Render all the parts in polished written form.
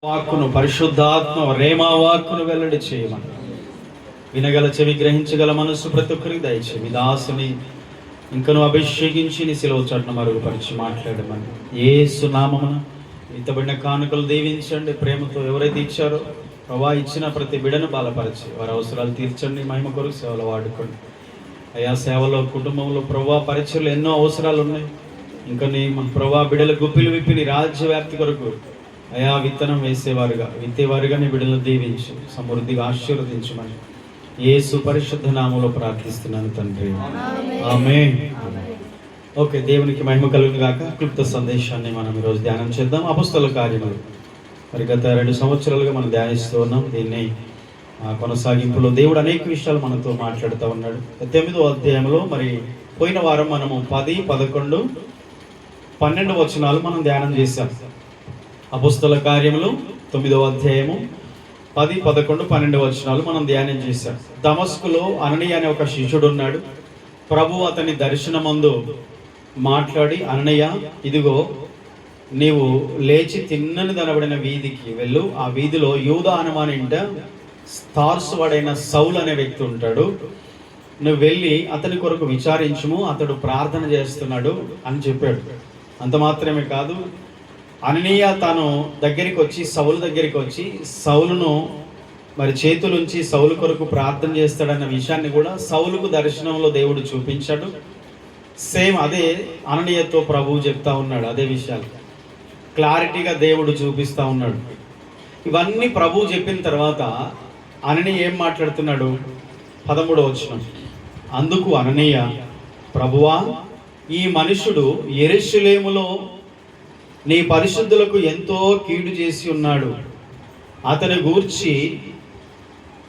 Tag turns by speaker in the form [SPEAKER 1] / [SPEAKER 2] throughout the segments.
[SPEAKER 1] వాక్కును పరిశుద్ధాత్మ రేమా వాక్కును వెల్లడి చేయమని, వినగల చెవి గ్రహించగల మనస్సు ప్రతి ఒక్కరికి దయచేయి. దాసుని ఇంకను అభిషేకించి నీ శిలువ చాటున మరుగుపరిచి మాట్లాడమని యేసు నామమున ఇంతబడిన కానుకలు దీవించండి. ప్రేమతో ఎవరైతే ఇచ్చారో ప్రభా ఇచ్చిన ప్రతి బిడను బలపరిచి వారి అవసరాలు తీర్చండి. మహిమ కొరకు సేవలు వాడుకోండి అయా. సేవలో కుటుంబంలో ప్రభా పరిచయలు ఎన్నో అవసరాలు ఉన్నాయి. ఇంకా నీ ప్రభా బిడల గుప్పిలు విప్పి నీ రాజ్య వ్యాప్తి కొరకు అయా విత్తనం వేసేవారుగా విత్తేవారుగా నీ బిడ్డలను దీవించి సమృద్ధిగా ఆశీర్వదించమని యేసు పరిశుద్ధ నామములో ప్రార్థిస్తున్నాను తండ్రి, ఆమేన్. ఓకే, దేవునికి మహిమ కలుగును గాక. క్లుప్త సందేశాన్ని మనం ఈరోజు ధ్యానం చేద్దాం. అపొస్తలుల కార్యములు మరి గత 2 సంవత్సరాలుగా మనం ధ్యానిస్తూ ఉన్నాం. దీన్ని కొనసాగింపులో దేవుడు అనేక విషయాలు మనతో మాట్లాడుతూ ఉన్నాడు. 8వ అధ్యాయంలో మరి పోయిన వారం మనము 10, 11, 12 వచనాలు మనం ధ్యానం చేశాం. అపొస్తలుల కార్యములు 9వ అధ్యాయము 10, 11, 12 వచనాలు మనం ధ్యానం చేశాం. దమస్కులో అననీయ అనే ఒక శిష్యుడు ఉన్నాడు. ప్రభు అతని దర్శనమందు మాట్లాడి, అననీయ, ఇదిగో నీవు లేచి తిన్నని దనబడిన వీధికి వెళ్ళు. ఆ వీధిలో యూదా అనుమాని ఇంట తార్సు వాడైన సౌలు అనే వ్యక్తి ఉంటాడు. నువ్వు వెళ్ళి అతని కొరకు విచారించుము, అతడు ప్రార్థన చేస్తున్నాడు అని చెప్పాడు. అంత మాత్రమే కాదు, అననీయ తాను దగ్గరికి వచ్చి సౌలు దగ్గరికి వచ్చి సౌలును మరి చేతులుంచి సౌలు కొరకు ప్రార్థన చేస్తాడన్న విషయాన్ని కూడా సౌలుకు దర్శనంలో దేవుడు చూపించాడు. సేమ్ అదే అననీయతో ప్రభువు చెప్తా ఉన్నాడు. అదే విషయాలు క్లారిటీగా దేవుడు చూపిస్తూ ఉన్నాడు. ఇవన్నీ ప్రభువు చెప్పిన తర్వాత అననీయ ఏం మాట్లాడుతున్నాడు? 13వ వచనం. అందుకు అననీయ, ప్రభువా, ఈ మనుషుడు యెరూషలేములో నీ పరిశుద్ధులకు ఎంతో కీడు చేసి ఉన్నాడు. అతని గూర్చి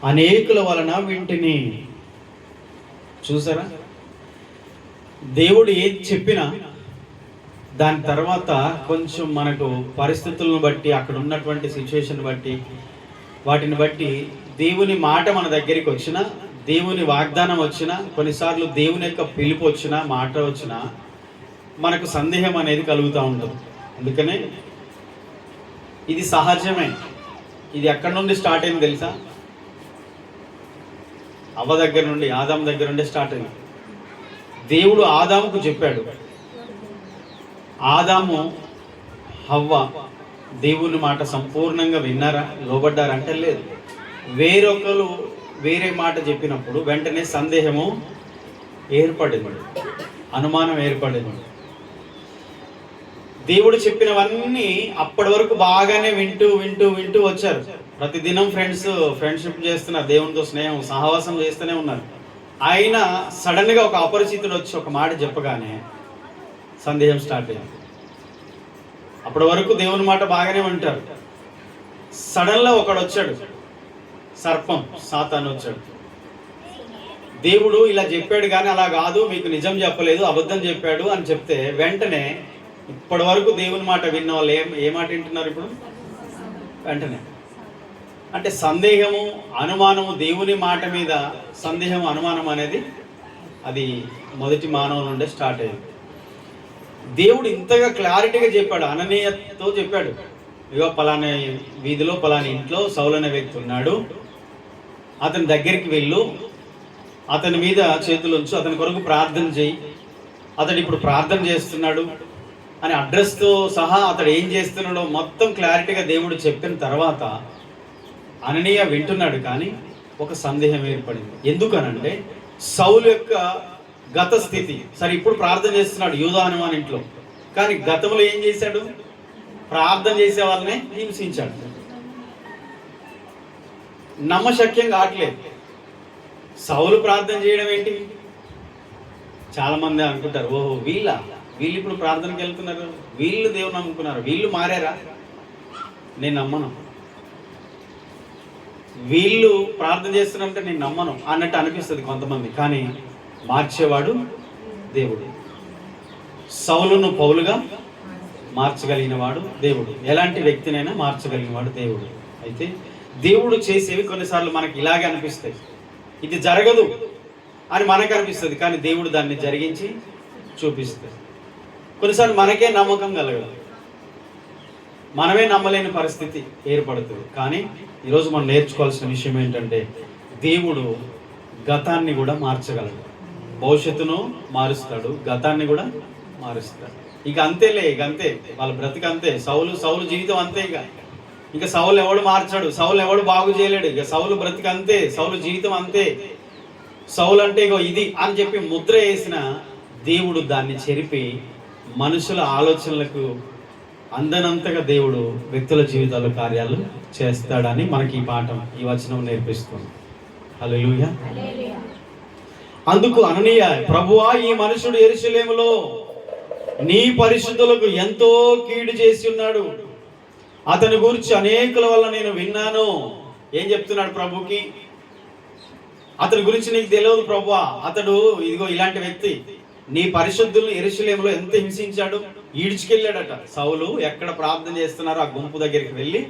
[SPEAKER 1] అనేకుల వలన వింటిని. చూసారా, దేవుడు ఏది చెప్పినా దాని తర్వాత కొంచెం మనకు పరిస్థితులను బట్టి, అక్కడ ఉన్నటువంటి సిచ్యువేషన్ బట్టి, వాటిని బట్టి దేవుని మాట మన దగ్గరికి వచ్చినా, దేవుని వాగ్దానం వచ్చినా, కొన్నిసార్లు దేవుని యొక్క పిలుపు వచ్చినా, మాట వచ్చినా మనకు సందేహం అనేది కలుగుతూ ఉంటుంది. అందుకనే ఇది సహజమే. ఇది ఎక్కడి నుండి స్టార్ట్ అయింది తెలుసా? అవ్వ దగ్గర నుండి, ఆదాం దగ్గర నుండి స్టార్ట్ అయింది. దేవుడు ఆదాముకు చెప్పాడు. ఆదాము, హవ్వ దేవుని మాట సంపూర్ణంగా విన్నారా, లోబడ్డారంటే లేదు. వేరొకరు వేరే మాట చెప్పినప్పుడు వెంటనే సందేహము ఏర్పడింది, అనుమానం ఏర్పడింది. దేవుడు చెప్పినవన్నీ అప్పటి వరకు బాగానే వింటూ వింటూ వింటూ వచ్చారు. ప్రతిదినం ఫ్రెండ్షిప్ చేస్తున్నారు, దేవునితో స్నేహం సహవాసం చేస్తూనే ఉన్నారు. అయినా సడన్గా ఒక అపరిచితుడు వచ్చి ఒక మాట చెప్పగానే సందేహం స్టార్ట్ అయింది. అప్పటి వరకు దేవుని మాట బాగానే వింటారు. సడన్గా ఒకడు వచ్చాడు, సర్పం, సాతాను వచ్చాడు. దేవుడు ఇలా చెప్పాడు కానీ అలా కాదు, మీకు నిజం చెప్పలేదు, అబద్ధం చెప్పాడు అని చెప్తే వెంటనే ఇప్పటి వరకు దేవుని మాట విన్న వాళ్ళు ఏ మాట వింటున్నారు ఇప్పుడు? వెంటనే. అంటే సందేహము, అనుమానము, దేవుని మాట మీద సందేహం, అనుమానం అనేది అది మొదటి మానవుల నుండే స్టార్ట్ అయ్యింది. దేవుడు ఇంతగా క్లారిటీగా చెప్పాడు, అననీయతో చెప్పాడు, ఇగో పలానా వీధిలో పలానా ఇంట్లో సౌలు అనే వ్యక్తి ఉన్నాడు, అతని దగ్గరికి వెళ్ళు, అతని మీద చేతులు ఉంచు, అతని కొరకు ప్రార్థన చేయి, అతడు ఇప్పుడు ప్రార్థన చేస్తున్నాడు అని అడ్రస్తో సహా అతడు ఏం చేస్తున్నాడో మొత్తం క్లారిటీగా దేవుడు చెప్పిన తర్వాత అననీయ వింటున్నాడు. కానీ ఒక సందేహం ఏర్పడింది. ఎందుకనంటే సౌలు యొక్క గత స్థితి. సరే, ఇప్పుడు ప్రార్థన చేస్తున్నాడు యూదా అనుమాని ఇంట్లో, కానీ గతంలో ఏం చేశాడు? ప్రార్థన చేసే వాళ్ళనే హింసించాడు. నమ్మశక్యం కావట్లేదు. సౌలు ప్రార్థన చేయడం ఏంటి? చాలా మంది అనుకుంటారు, ఓహో వీళ్ళు ఇప్పుడు ప్రార్థనకి వెళ్తున్నారు, వీళ్ళు దేవుని నమ్ముకున్నారు, వీళ్ళు మారారా? నేను నమ్మను. వీళ్ళు ప్రార్థన చేస్తున్నారంటే నేను నమ్మను అన్నట్టు అనిపిస్తుంది కొంతమంది. కానీ మార్చేవాడు దేవుడు. సౌలును పౌలుగా మార్చగలిగిన వాడు దేవుడు. ఎలాంటి వ్యక్తినైనా మార్చగలిగిన వాడు దేవుడు. అయితే దేవుడు చేసేవి కొన్నిసార్లు మనకి ఇలాగే అనిపిస్తాయి, ఇది జరగదు అని మనకు అనిపిస్తుంది, కానీ దేవుడు దాన్ని జరిగించి చూపిస్తుంది. కొన్నిసార్లు మనకే నమ్మకం కలగదు. మనమే నమ్మలేని పరిస్థితి ఏర్పడుతుంది. కానీ ఈరోజు మనం నేర్చుకోవాల్సిన విషయం ఏంటంటే దేవుడు గతాన్ని కూడా మార్చగలడు, భవిష్యత్తును మారుస్తాడు, గతాన్ని కూడా మారుస్తాడు. ఇక అంతేలే, ఇక అంతే, వాళ్ళ బ్రతికి అంతే. సౌలు జీవితం అంతే. ఇక సౌలు ఎవడు మార్చాడు, సౌలు ఎవడు బాగు చేయలేడు. ఇక సౌలు బ్రతికి అంతే, సౌలు జీవితం అంతే. సౌలు అంటే ఇగో ఇది అని చెప్పి ముద్ర వేసిన దేవుడు దాన్ని చెరిపి మనుషుల ఆలోచనలకు అందనంతగా దేవుడు వ్యక్తుల జీవితాల్లో కార్యాలు చేస్తాడని మనకి ఈ పాఠం, ఈ వచనం నేర్పిస్తుంది. హల్లెలూయా. అందుకు అననీయ, ప్రభువా, ఈ మనుషుడు యెరూషలేములో నీ పరిశుద్ధులకు ఎంతో కీడు చేసి ఉన్నాడు, అతని గురించి అనేకుల వల్ల నేను విన్నాను. ఏం చెప్తున్నాడు ప్రభుకి? అతని గురించి నీకు తెలియదు ప్రభువా, అతడు ఇదిగో ఇలాంటి వ్యక్తి, నీ పరిశుద్ధులను యెరూషలేములో ఎంత హింసించాడు, ఈడ్చుకెళ్ళాడట. సౌలు ఎక్కడ ప్రార్థన చేస్తున్నారో ఆ గుంపు దగ్గరికి వెళ్ళి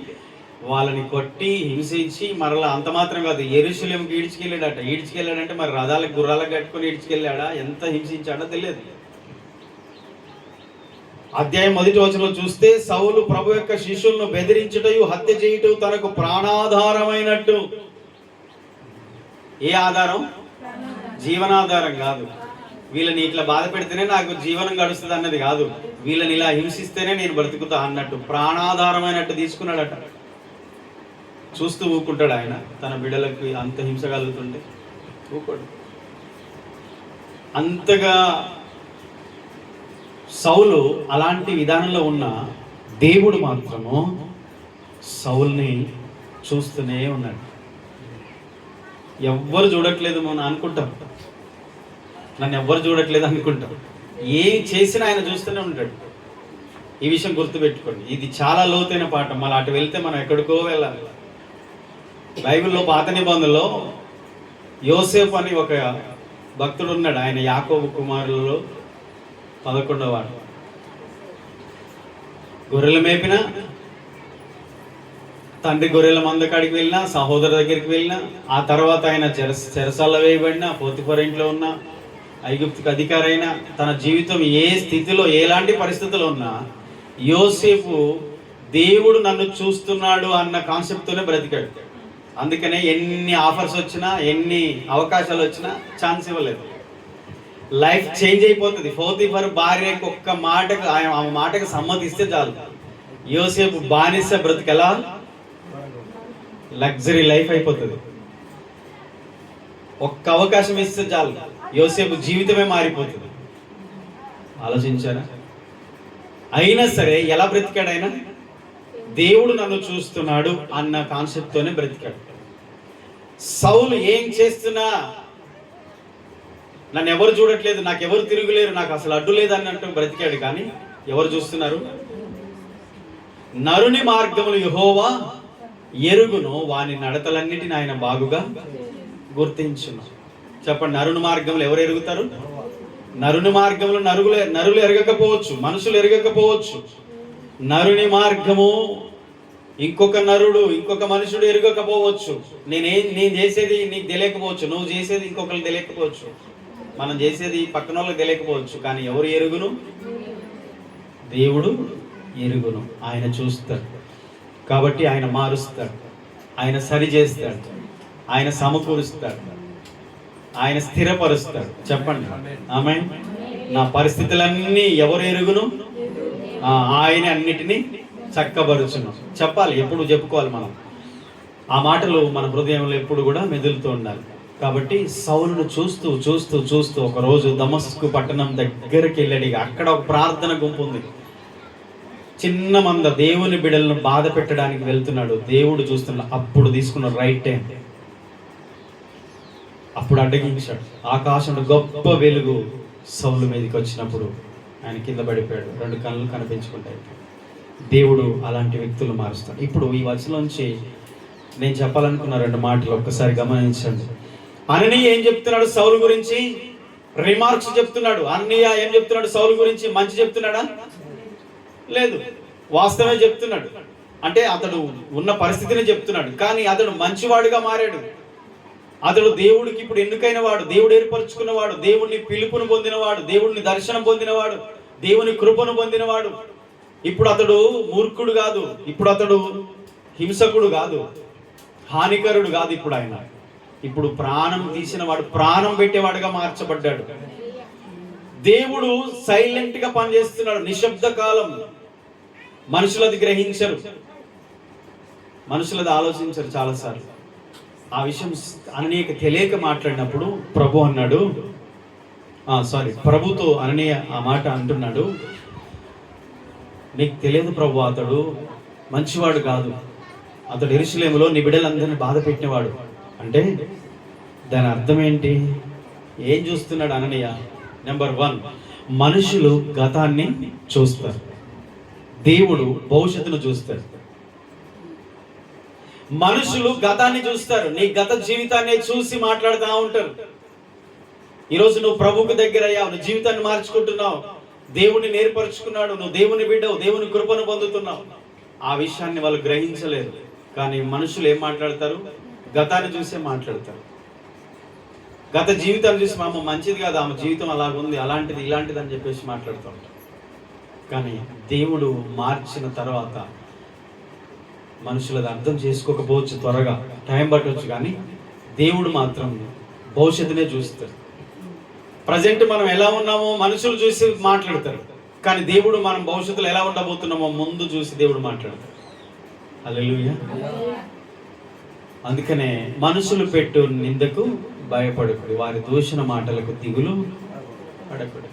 [SPEAKER 1] వాళ్ళని కొట్టి హింసించి మరలా అంత మాత్రం కాదు, యెరూషలేముకి ఈడ్చుకెళ్ళాడట. ఈడ్చుకెళ్ళాడంటే మరి రథాలకు గుర్రాలకు కట్టుకొని ఈడ్చుకెళ్ళాడా, ఎంత హింసించాడో తెలియదు. అధ్యాయం 1వ వచనంలో చూస్తే, సౌలు ప్రభు యొక్క శిష్యులను బెదిరించుటయు హత్య చేయుట తనకు ప్రాణాధారమైనట్టు. ఏ ఆధారం? జీవనాధారం కాదు. వీళ్ళని ఇట్లా బాధ పెడితేనే నాకు జీవనం గడుస్తుంది అన్నది కాదు, వీళ్ళని ఇలా హింసిస్తేనే నేను బ్రతుకుతా అన్నట్టు ప్రాణాధారమైనట్టు తీసుకున్నాడట. చూస్తూ ఊరుకుంటాడు ఆయన? తన బిడ్డలకు అంత హింస కలుగుతుంటే ఊరుకోడు. అంతగా సౌలు అలాంటి విధానంలో ఉన్న దేవుడు మాత్రము సౌల్ని చూస్తూనే ఉన్నాడు. ఎవ్వరు చూడట్లేదు మనం అనుకుంటాం, నన్ను ఎవ్వరు చూడట్లేదు అనుకుంటాం. ఏం చేసినా ఆయన చూస్తూనే ఉంటాడు. ఈ విషయం గుర్తుపెట్టుకోండి, ఇది చాలా లోతైన పాఠం. మళ్ళీ అటు వెళ్తే మనం ఎక్కడికో వెళ్ళాలి. బైబిల్లో పాత నిబంధనలో యోసేపు అని ఒక భక్తుడు ఉన్నాడు. ఆయన యాకోబు కుమారులలో 11వ వాడు. గొర్రెలు మేపిన, తండ్రి గొర్రెల మంద కాడికి వెళ్ళినా, సహోదరు దగ్గరికి వెళ్ళినా, ఆ తర్వాత ఆయన చెరసాల్లో వేయబడిన, పోతిఫర్ ఇంట్లో ఉన్న, ఐగుప్తుకి అధికారి అయినా, తన జీవితం ఏ స్థితిలో ఎలాంటి పరిస్థితుల్లో ఉన్నా యోసేపు దేవుడు నన్ను చూస్తున్నాడు అన్న కాన్సెప్ట్తోనే బ్రతికాడు. అందుకనే ఎన్ని ఆఫర్స్ వచ్చినా, ఎన్ని అవకాశాలు వచ్చినా ఛాన్స్ ఇవ్వలేదు. లైఫ్ చేంజ్ అయిపోతుంది. పోతిఫర్ భార్యకు ఒక్క మాటకు, ఆ మాటకు సమ్మతిస్తే చాలు, యోసేపు బానిస బ్రతికెలా లగ్జరీ లైఫ్ అయిపోతుంది. ఒక్క అవకాశం ఇస్తే చాలు, యోసేపు జీవితమే మారిపోతుంది. ఆలోచించారా? అయినా సరే ఎలా బ్రతికాడు ఆయన? దేవుడు నన్ను చూస్తున్నాడు అన్న కాన్సెప్ట్తోనే బ్రతికాడు. సౌలు ఏం చేస్తున్నా నన్ను ఎవరు చూడట్లేదు, నాకు ఎవరు తిరుగులేరు, నాకు అసలు అడ్డు లేదు అన్నట్టు బ్రతికాడు. కానీ ఎవరు చూస్తున్నారు? నరుని మార్గములు యెహోవా ఎరుగును, వాని నడతలన్నిటిని ఆయన బాగుగా గుర్తించును. చెప్పండి, నరుని మార్గంలో ఎవరు ఎరుగుతారు? నరుని మార్గంలో నరులు ఎరగకపోవచ్చు, మనుషులు ఎరగకపోవచ్చు. నరుని మార్గము ఇంకొక నరుడు, ఇంకొక మనుషుడు ఎరగకపోవచ్చు. నేను చేసేది నీకు తెలియకపోవచ్చు, నువ్వు చేసేది ఇంకొకరికి తెలియకపోవచ్చు, మనం చేసేది పక్కన వాళ్ళకి తెలియకపోవచ్చు. కానీ ఎవరు ఎరుగును? దేవుడు ఎరుగును. ఆయన చూస్తాడు కాబట్టి ఆయన మారుస్తాడు, ఆయన సరి చేస్తాడు, ఆయన సమకూరుస్తాడు, ఆయన స్థిరపరుస్తాడు. చెప్పండి ఆమేన్. నా పరిస్థితులన్నీ ఎవరు ఎరుగును? ఆయన అన్నిటినీ చక్కబరుచును. చెప్పాలి, ఎప్పుడు చెప్పుకోవాలి మనం. ఆ మాటలు మన హృదయంలో ఎప్పుడు కూడా మెదులుతూ ఉండాలి. కాబట్టి సౌలును చూస్తూ చూస్తూ చూస్తూ ఒకరోజు దమస్కు పట్టణం దగ్గరికి వెళ్ళాడు. అక్కడ ఒక ప్రార్థన గుంపు ఉంది, చిన్న మంద దేవుని బిడ్డలను బాధ పెట్టడానికి వెళ్తున్నాడు. దేవుడు చూస్తున్నాడు. అప్పుడు తీసుకున్న రైట్ టైం, అప్పుడు అడ్డగించాడు. ఆకాశంలో గొప్ప వెలుగు సౌలు మీదకి వచ్చినప్పుడు ఆయన కింద పడిపోయాడు. 2 కళ్ళు కనిపించుకుంటాయి. దేవుడు అలాంటి వ్యక్తులు మారుస్తాడు. ఇప్పుడు ఈ వచనంలోంచి నేను చెప్పాలనుకున్న 2 మాటలు ఒక్కసారి గమనించండి. అననీయ ఏం చెప్తున్నాడు సౌలు గురించి? రిమార్క్స్ చెప్తున్నాడు. అననీయ ఏం చెప్తున్నాడు సౌలు గురించి? మంచి చెప్తున్నాడా? లేదు, వాస్తవమే చెప్తున్నాడు. అంటే అతడు ఉన్న పరిస్థితిని చెప్తున్నాడు. కానీ అతడు మంచివాడుగా మారాడు. అతడు దేవుడికి ఇప్పుడు ఎన్నికైన వాడు, దేవుడు ఏర్పరచుకున్నవాడు, దేవుడిని పిలుపును పొందినవాడు, దేవుడిని దర్శనం పొందినవాడు, దేవుని కృపను పొందినవాడు. ఇప్పుడు అతడు మూర్ఖుడు కాదు, ఇప్పుడు అతడు హింసకుడు కాదు, హానికరుడు కాదు. ఇప్పుడు ప్రాణం తీసిన వాడు, ప్రాణం పెట్టేవాడుగా మార్చబడ్డాడు. దేవుడు సైలెంట్ గా పనిచేస్తున్నాడు, నిశ్శబ్ద కాలం. మనుషులది గ్రహించరు, మనుషులది ఆలోచించరు చాలాసార్లు. ఆ విషయం అననీయకు తెలియక మాట్లాడినప్పుడు ప్రభుతో అననీయ ఆ మాట అంటున్నాడు, నీకు తెలియదు ప్రభు, అతడు మంచివాడు కాదు, అతడు యెరూషలేములో నీ బిడ్డలందరినీ బాధ పెట్టినవాడు. అంటే దాని అర్థం ఏంటి? ఏం చూస్తున్నాడు అననీయ? నెంబర్ 1, మనుషులు గతాన్ని చూస్తారు, దేవుడు భవిష్యత్తును చూస్తారు. మనుషులు గతాన్ని చూస్తారు, నీ గత జీవితాన్ని చూసి మాట్లాడుతూ ఉంటారు. ఈరోజు నువ్వు ప్రభువుకు దగ్గర అయ్యావు, నువ్వు జీవితాన్ని మార్చుకుంటున్నావు, దేవుని నేర్పరుచుకున్నాడు, నువ్వు దేవుని బిడ్డవు, దేవుని కృపను పొందుతున్నావు. ఆ విషయాన్ని వాళ్ళు గ్రహించలేరు. కానీ మనుషులు ఏం మాట్లాడతారు? గతాన్ని చూసే మాట్లాడతారు. గత జీవితాన్ని చూసి మా అమ్మ మంచిది కాదు, ఆమె జీవితం అలాగుంది, అలాంటిది ఇలాంటిది అని చెప్పేసి మాట్లాడుతూ ఉంటారు. కానీ దేవుడు మార్చిన తర్వాత మనుషులది అర్థం చేసుకోకపోవచ్చు, త్వరగా టైం పట్టవచ్చు, కానీ దేవుడు మాత్రం భవిష్యత్తునే చూస్తారు. ప్రజెంట్ మనం ఎలా ఉన్నామో మనుషులు చూసి మాట్లాడతారు, కానీ దేవుడు మనం భవిష్యత్తులో ఎలా ఉండబోతున్నామో ముందు చూసి దేవుడు మాట్లాడతారు. హల్లెలూయా. అందుకనే మనుషులు పెట్టు నిందకు భయపడకుడి, వారి దూషణ మాటలకు దిగులు పడకుడి.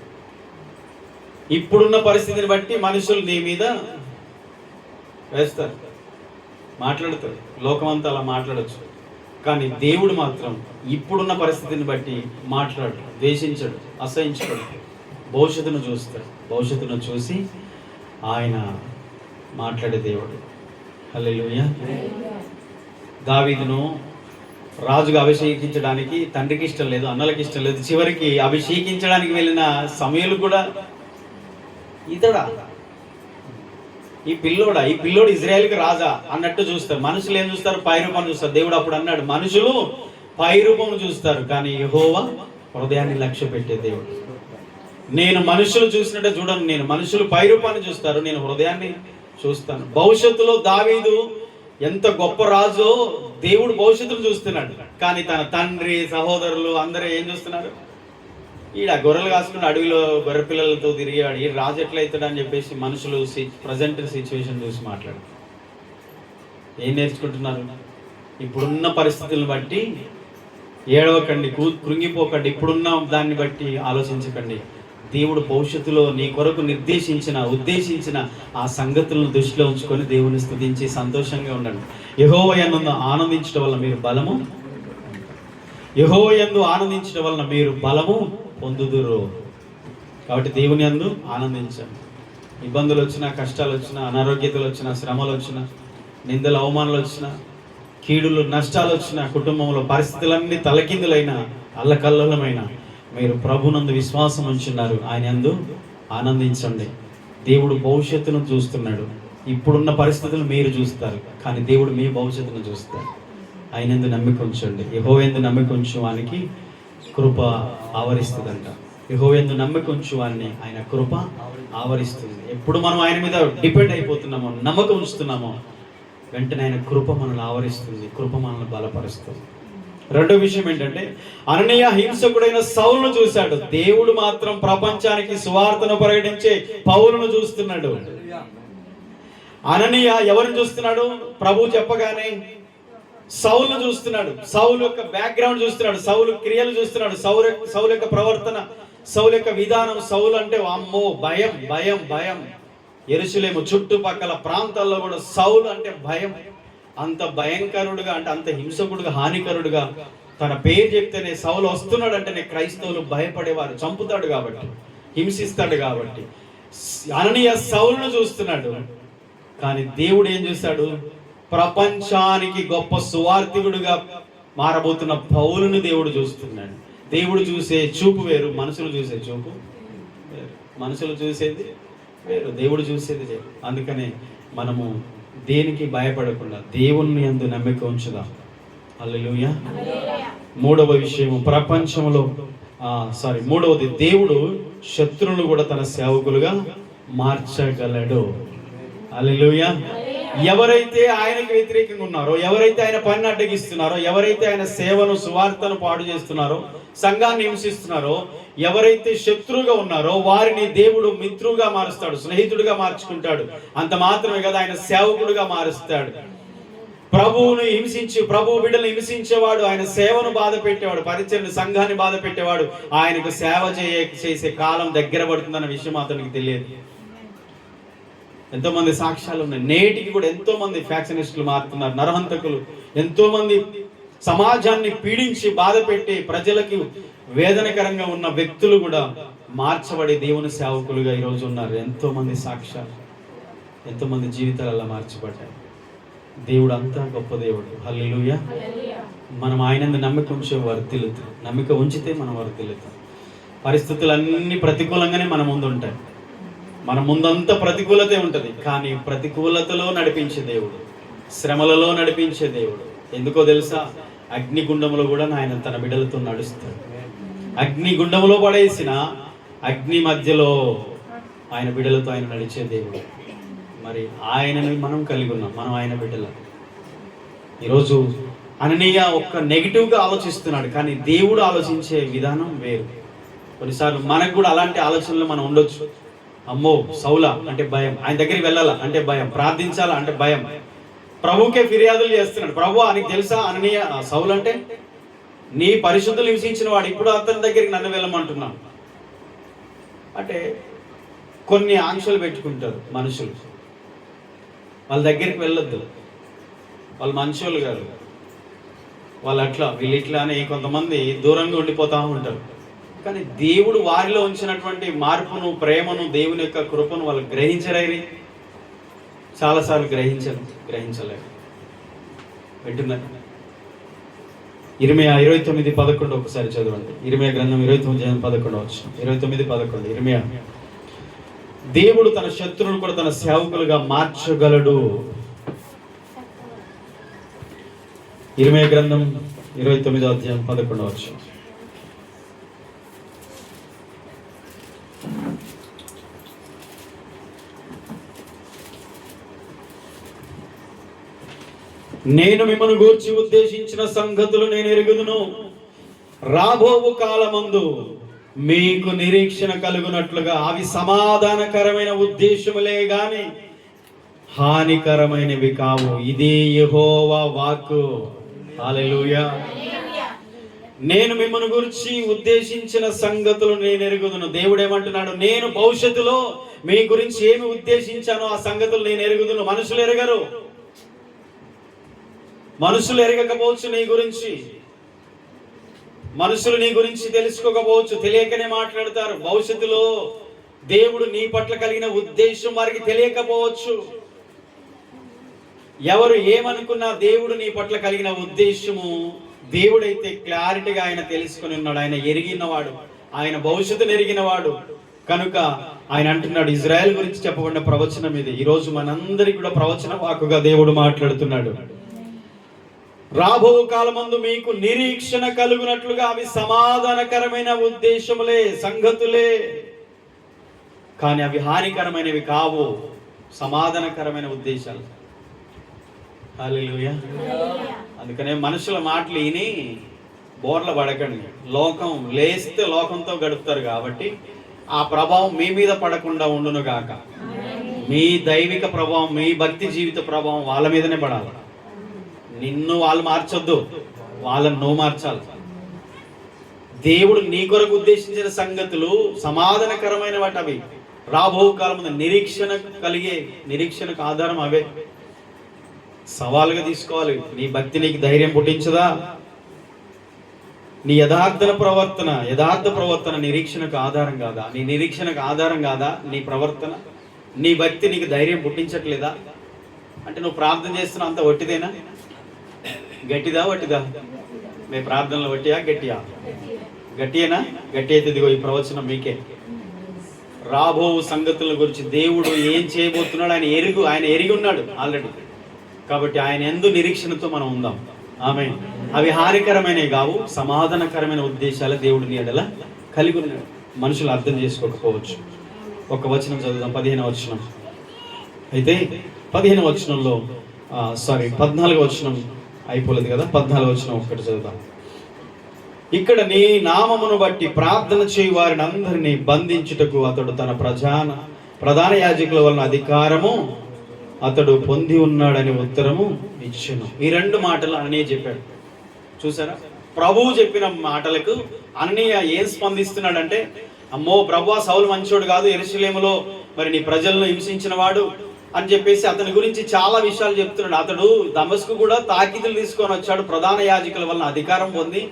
[SPEAKER 1] ఇప్పుడున్న పరిస్థితిని బట్టి మనుషులు నీ మీద వేస్తారు, మాట్లాడతారు. లోకమంతా అలా మాట్లాడచ్చు, కానీ దేవుడు మాత్రం ఇప్పుడున్న పరిస్థితిని బట్టి మాట్లాడు, ద్వేషించడు, అసహించడు. భవిష్యత్తును చూస్తాడు, భవిష్యత్తును చూసి ఆయన మాట్లాడే దేవుడు. హల్లెలూయా. దావీదును రాజుగా అభిషేకించడానికి తండ్రికి ఇష్టం లేదు, అన్నలకి ఇష్టం లేదు. చివరికి అభిషేకించడానికి వెళ్ళిన సమయలు కూడా ఇతడా, ఈ పిల్లోడు ఇజ్రాయెల్కి రాజా అన్నట్టు చూస్తారు. మనుషులు ఏం చూస్తారు? పైరూపం చూస్తారు. దేవుడు అప్పుడు అన్నాడు, మనుషులు పైరూపం చూస్తారు, కానీ యెహోవా హృదయాన్ని లక్ష్య పెట్టే దేవుడు. నేను మనుషులు చూసినట్టే చూడను, నేను మనుషులు పైరూపాన్ని చూస్తారు, నేను హృదయాన్ని చూస్తాను. భవిష్యత్తులో దావీదు ఎంత గొప్ప రాజో దేవుడు భవిష్యత్తును చూస్తున్నాడు, కానీ తన తండ్రి సహోదరులు అందరూ ఏం చూస్తున్నారు? ఈడ గొర్రెలు కాసుకుని అడవిలో గొర్రె పిల్లలతో తిరిగాడు, ఈ రాజు ఎట్లయితాడు అని చెప్పేసి మనుషులు ప్రజెంట్ సిచ్యువేషన్ చూసి మాట్లాడు. ఏం నేర్చుకుంటున్నారు? ఇప్పుడున్న పరిస్థితులను బట్టి ఏడవకండి, కృంగిపోకండి, ఇప్పుడున్న దాన్ని బట్టి ఆలోచించకండి. దేవుడు భవిష్యత్తులో నీ కొరకు ఉద్దేశించిన ఆ సంగతులను దృష్టిలో ఉంచుకొని దేవుని స్తుతించి సంతోషంగా ఉండండి. యెహోవా యందు ఆనందించడం వల్ల మీరు బలము, యెహోవా యందు ఆనందించడం వలన మీరు బలము పొందుదురు. కాబట్టి దేవుని యందు ఆనందించండి. ఇబ్బందులు వచ్చినా, కష్టాలు వచ్చినా, అనారోగ్యతలు వచ్చినా, శ్రమలు వచ్చినా, నిందలు అవమానాలు వచ్చినా, కీడులు నష్టాలు వచ్చినా, కుటుంబంలో పరిస్థితులన్నీ తలకిందులైన అల్లకల్లమైన మీరు ప్రభునందు విశ్వాసం ఉంచున్నారు, ఆయన యందు ఆనందించండి. దేవుడు భవిష్యత్తును చూస్తున్నాడు, ఇప్పుడున్న పరిస్థితులు మీరు చూస్తారు, కానీ దేవుడు మీ భవిష్యత్తును చూస్తారు. ఆయన యందు నమ్మిక ఉంచండి. యెహోవా యందు నమ్మిక ఉంచువానికి కృప ఆవరిస్తుందంట. యెహోవా యందు నమ్మిక ఉంచువాన్ని ఆయన కృప ఆవరిస్తుంది. ఎప్పుడు మనం ఆయన మీద డిపెండ్ అయిపోతున్నామో, నమ్మకం ఉంచుతున్నామో, వెంటనే ఆయన కృప మనల్ని ఆవరిస్తుంది, కృప మనల్ని బలపరుస్తుంది. రెండో విషయం ఏంటంటే, అననీయ హింసకుడైన సౌలును చూశాడు, దేవుడు మాత్రం ప్రపంచానికి సువార్తను ప్రకటించే పౌలును చూస్తున్నాడు. అననీయ ఎవరిని చూస్తున్నాడు? ప్రభు చెప్పగానే సౌలును చూస్తున్నాడు, సౌలు యొక్క బ్యాక్గ్రౌండ్ చూస్తున్నాడు, సౌలు క్రియలు చూస్తున్నాడు, సౌలు యొక్క ప్రవర్తన, సౌలు యొక్క విధానం. సౌలు అంటే అమ్మో భయం భయం భయం. యెరూషలేము చుట్టుపక్కల ప్రాంతాల్లో కూడా సౌలు అంటే భయం. అంత భయంకరుడుగా, అంటే అంత హింసకుడుగా, హానికరుడుగా, తన పేరు చెప్తేనే సౌలు వస్తున్నాడు అంటేనే క్రైస్తవులు భయపడేవారు. చంపుతాడు కాబట్టి, హింసిస్తాడు కాబట్టి. అననీయ సౌలును చూస్తున్నాడు, కానీ దేవుడు ఏం చూశాడు? ప్రపంచానికి గొప్ప సువార్థికుడుగా మారబోతున్న పౌలుని దేవుడు చూస్తున్నాడు. దేవుడు చూసే చూపు వేరు, మనుషులు చూసే చూపు వేరు. మనుషులు చూసేది వేరు, దేవుడు చూసేది వేరు. అందుకనే మనము దేనికి భయపడకుండా దేవుని యందు నమ్మిక ఉంచుదాం. హల్లెలూయా. మూడవది దేవుడు శత్రువులు కూడా తన సేవకులుగా మార్చగలడు. హల్లెలూయా. ఎవరైతే ఆయనకి వ్యతిరేకంగా ఉన్నారో, ఎవరైతే ఆయన పనిని అడ్డగిస్తున్నారో, ఎవరైతే ఆయన సేవను సువార్తను పాడు చేస్తున్నారో, సంఘాన్ని హింసిస్తున్నారో, ఎవరైతే శత్రువుగా ఉన్నారో వారిని దేవుడు మిత్రుగా మారుస్తాడు, స్నేహితుడిగా మార్చుకుంటాడు. అంత మాత్రమే కదా, ఆయన సేవకుడిగా మారుస్తాడు. ప్రభువును హింసించి, ప్రభు బిడ్డలు హింసించేవాడు, ఆయన సేవను బాధ పెట్టేవాడు, పరిచర్ని సంఘాన్ని బాధ పెట్టేవాడు, ఆయనకు సేవ చేసే కాలం దగ్గర పడుతుందన్న విషయం అతనికి తెలియదు. ఎంతో మంది సాక్ష్యాలు ఉన్నాయి. నేటికి కూడా ఎంతో మంది ఫ్యాక్షనిస్టులు మారుతున్నారు, నరహంతకులు, ఎంతో మంది సమాజాన్ని పీడించి బాధ పెట్టి ప్రజలకు వేదనకరంగా ఉన్న వ్యక్తులు కూడా మార్చబడి దేవుని సేవకులుగా ఈరోజు ఉన్నారు. ఎంతో మంది సాక్ష్యాలు, ఎంతో మంది జీవితాలు అలా మార్చబడ్డాయి. దేవుడు అంతా గొప్ప దేవుడు. హల్లెలూయా. మనం ఆయన నమ్మిక ఉంచే వర్ధిల్లుతాం. నమ్మిక ఉంచితే మనం వర్ధిల్లుతాం. పరిస్థితులన్నీ ప్రతికూలంగానే మన ముందు ఉంటాయి. మన ముందంతా ప్రతికూలతే ఉంటుంది, కానీ ప్రతికూలతలో నడిపించే దేవుడు, శ్రమలలో నడిపించే దేవుడు. ఎందుకో తెలుసా? అగ్నిగుండంలో కూడా ఆయన తన బిడ్డలతో నడుస్తాడు. అగ్నిగుండంలో పడేసిన అగ్ని మధ్యలో ఆయన బిడ్డలతో ఆయన నడిచే దేవుడు. మరి ఆయనని మనం కలిగి ఉన్నాం, మనం ఆయన బిడ్డల. ఈరోజు అననీయ ఒక్క నెగిటివ్గా ఆలోచిస్తున్నాడు, కానీ దేవుడు ఆలోచించే విధానం వేరు. కొన్నిసార్లు మనకు కూడా అలాంటి ఆలోచనలు మనం ఉండొచ్చు. అమ్మో సౌలా అంటే భయం, ఆయన దగ్గరికి వెళ్ళాలా అంటే భయం, ప్రార్థించాలా అంటే భయం. ప్రభుకే ఫిర్యాదులు చేస్తున్నాడు. ప్రభు ఆయనకి తెలుసా అననీయ సౌలు అంటే నీ పరిశుద్ధులు హింసించిన వాడు, ఇప్పుడు అతని దగ్గరికి నన్ను వెళ్ళమంటున్నాను అంటే కొన్ని ఆంక్షలు పెట్టుకుంటారు మనుషులు. వాళ్ళ దగ్గరికి వెళ్ళొద్దు, వాళ్ళు మంచోళ్ళు కాదు, వాళ్ళు అట్లా వీళ్ళు ఇట్లా అని కొంతమంది దూరంగా ఉండిపోతూ ఉంటారు. కానీ దేవుడు వారిలో ఉంచినటువంటి మార్పును, ప్రేమను, దేవుని యొక్క కృపను వాళ్ళు గ్రహించలేరు. చాలాసార్లు గ్రహించలేరు. వింటున్నారు? ఇర్మియా 29:11 ఒకసారి చదవండి. ఇర్మియా గ్రంథం 29:11 29:11 ఇర్మియా. దేవుడు తన శత్రువులు కూడా తన సేవకులుగా మార్చగలడు. ఇర్మియా గ్రంథం 29:11. నేను మిమ్మల్ని గూర్చి ఉద్దేశించిన సంగతులు నేను ఎరుగుదును. రాబోవు కాలమందు మీకు నిరీక్షణ కలుగునట్లుగా అవి సమాధానకరమైన ఉద్దేశములే గాని హానికరమైనవి కావు. ఇదే యెహోవా వాక్కు. హల్లెలూయా. నేను మిమ్మల్ని గురించి ఉద్దేశించిన సంగతులు నేను ఎరుగుదును. దేవుడు ఏమంటున్నాడు? నేను భవిష్యత్తులో మీ గురించి ఏమి ఉద్దేశించానో ఆ సంగతులు నేను ఎరుగుదును. మనుషులు ఎరగరు. మనుషులు ఎరగకపోవచ్చు నీ గురించి, మనుషులు నీ గురించి తెలుసుకోకపోవచ్చు, తెలియకనే మాట్లాడతారు. భవిష్యత్తులో దేవుడు నీ పట్ల కలిగిన ఉద్దేశం వారికి తెలియకపోవచ్చు. ఎవరు ఏమనుకున్నా దేవుడు నీ పట్ల కలిగిన ఉద్దేశము దేవుడైతే క్లారిటీగా ఆయన తెలుసుకుని ఉన్నాడు. ఆయన ఎరిగినవాడు, ఆయన భవిష్యత్తును ఎరిగినవాడు. కనుక ఆయన అంటున్నాడు, ఇజ్రాయెల్ గురించి చెప్పబడిన ప్రవచనం ఇది. ఈరోజు మనందరికీ కూడా ప్రవచన వాక్కుగా దేవుడు మాట్లాడుతున్నాడు. రాబో కాలమందు మీకు నిరీక్షణ కలుగునట్లుగా అవి సమాధానకరమైన ఉద్దేశములే, సంగతులే, కానీ అవి హానికరమైనవి కావు. సమాధానకరమైన ఉద్దేశాలు. హల్లెలూయా. అందుకనే మనుషుల మాటలు విని బోర్ల పడకండి. లోకం లేస్తే లోకంతో గడుపుతారు కాబట్టి ఆ ప్రభావం మీ మీద పడకుండా ఉండును గాక. మీ దైవిక ప్రభావం, మీ భక్తి జీవిత ప్రభావం వాళ్ళ మీదనే పడాలి. నిన్ను వాళ్ళు మార్చొద్దు, వాళ్ళని నువ్వు మార్చాలి. దేవుడు నీ కొరకు ఉద్దేశించిన సంగతులు సమాధానకరమైన వాటి. అవి రాబో కాలం నిరీక్షణ కలిగే, నిరీక్షణకు ఆధారం అవే. సవాలుగా తీసుకోవాలి. నీ భక్తి నీకు ధైర్యం పుట్టించదా? నీ యథార్థ ప్రవర్తన నిరీక్షణకు ఆధారం కాదా? నీ నిరీక్షణకు ఆధారం కాదా నీ ప్రవర్తన? నీ భక్తి నీకు ధైర్యం పుట్టించట్లేదా? అంటే నువ్వు ప్రార్థన చేస్తున్నా అంత వట్టిదేనా? గట్టిదా వట్టిదా? మీ ప్రార్థనలు వట్టియా గట్టియా? గట్టియేనా? గట్టి అయితే ఇదిగో ఈ ప్రవచనం మీకే. రాబో సంగతుల గురించి దేవుడు ఏం చేయబోతున్నాడు ఆయన ఎరిగి ఉన్నాడు ఆల్రెడీ. కాబట్టి ఆయన యందు నిరీక్షణతో మనం ఉందాం. ఆమేన్. అవి హానికరమైనవి కావు, సమాధానకరమైన ఉద్దేశాలు దేవుడు నీ ఎడల కలిగి ఉన్నాడు. మనుషులు అర్థం చేసుకోకపోవచ్చు. ఒక వచనం చదువుదాం, 15వ వచనం. అయితే 15వ వచనంలో 14వ వచనం అయిపోలేదు కదా, 14వ వచనం ఒక్కటి చదువుతాం. ఇక్కడ నీ నామమును బట్టి ప్రార్థన చేయు వారిని అందరినీ బంధించుటకు అతడు తన ప్రధాన యాజకుల వలన అధికారము అతడు పొంది ఉన్నాడని ఉత్తరము ఇచ్చెను. ఈ 2 మాటలు అననీయ చెప్పాడు. చూసారా, ప్రభువు చెప్పిన మాటలకు అననీయ ఏం స్పందిస్తున్నాడంటే, అమ్మో ప్రభువా, సౌలు మంచోడు కాదు, యెరూషలేములో మరి నీ ప్రజలను హింసించిన వాడు అని చెప్పేసి అతని గురించి చాలా విషయాలు చెప్తున్నాడు. అతడు దమస్కు కూడా తాకీదులు తీసుకొని వచ్చాడు, ప్రధాన యాజకుల వలన అధికారం పొంది